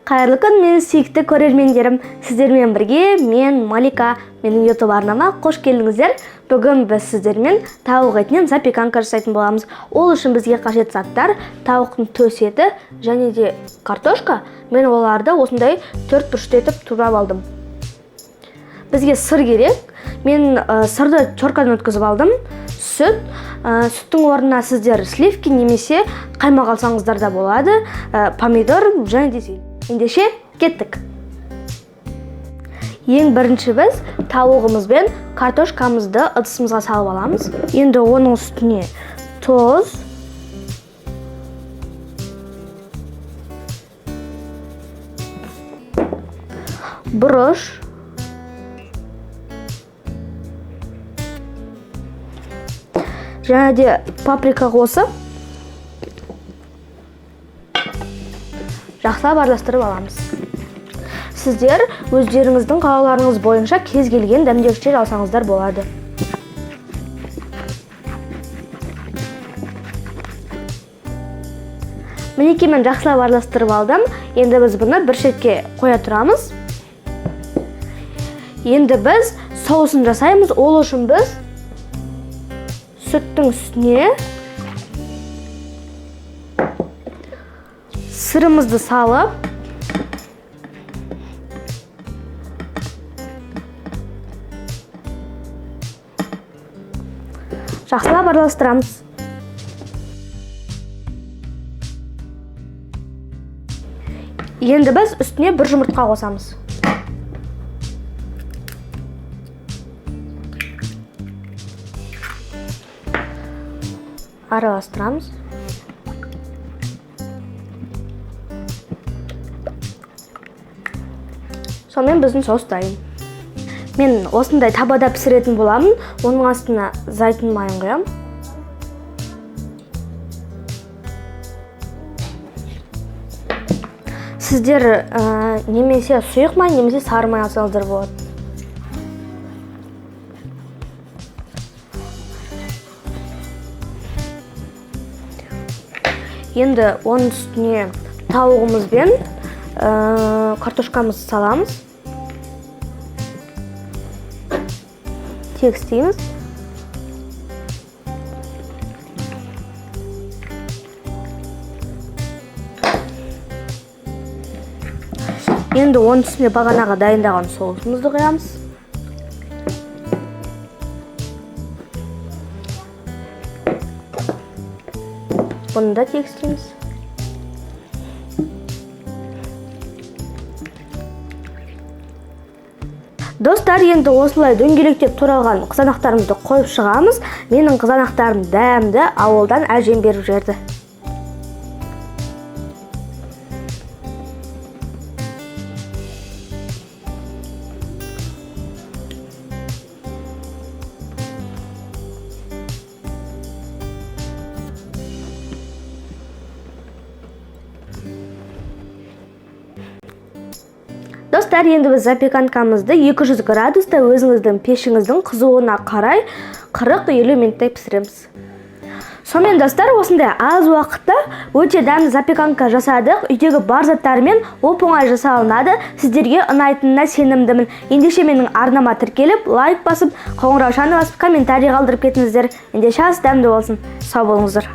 Қайырлы күн, мен сүйікті көрермендерім. Сіздермен бірге мен Малика. Менің YouTube арнама қош келдіңіздер. Бүгін біз сіздермен тауық етінен запеканка жасайтын боламыз. Ол үшін бізге қажет заттар: тауықтың төс еті және де картошка. Мен оларды осындай 4 бұрышты етіп турап алдым. Бізге сыр керек. Мен сырды чоркадан өткізіп алдым. Сүт. Сүттің орнына сіздер сливки немесе қаймақ алсаңыздар да болады. Помидор және де зелень. Ендеше кеттік. Ең бірінші біз тауығымыз бен картошкамызды ыдысымызға салып аламыз. Енді оның үстіне тұз, бұрыш, және де паприка қосып жақсылап араластырып аламыз. Сіздер өздеріңіздің қалауларыңыз бойынша кез келген дәмдегіштер алсаңыздар болады. Мінекей мен жақсылап араластырып алдым. Енді біз бұны бір шетке қоя тұрамыз. Енді біз соусын жасаймыз. Ол үшін біз сүттің үстіне сырымызды салып, жақсылап араластырамыз. Енді біз үстіне бір жұмыртқа қосамыз. Араластырамыз. Сонымен біздің соус дайын. Мен осындай табада пісіретін боламын. Оның астына зайтун майын құям. Сіздер немесе сұйық май, немесе сары май алсаңыздар болады. Енді оның үстіне тауығымыз бен картошкамызды саламыз. Тегістейміз. Енді оның үстіне бағанағы дайындаған соусымызды құямыз. Бұны да тегістейміз. Достар, енді осылай дөңгелектеп туралған қызанақтарымызды қойып шығамыз. Менің қызанақтарым дәмді, ауылдан әжем беріп жерді. Достар, енді біз запеканкамызды 200 градуста өзіңіздің пешіңіздің қызуына қарай 40-50 минуттай пісіреміз. Сонымен достар, осындай аз уақытта өте дәмді запеканка жасадық. Үйдегі бар заттармен оп-оңай жасалынады. Сіздерге ұнайтынына сенімдімін. Ендеше менің арнама тіркеліп, лайк басып, қоңыраушаны басып, комментарий қалдырып кетіңіздер. Ендеше ас дәмді болсын. Сау болыңыздар.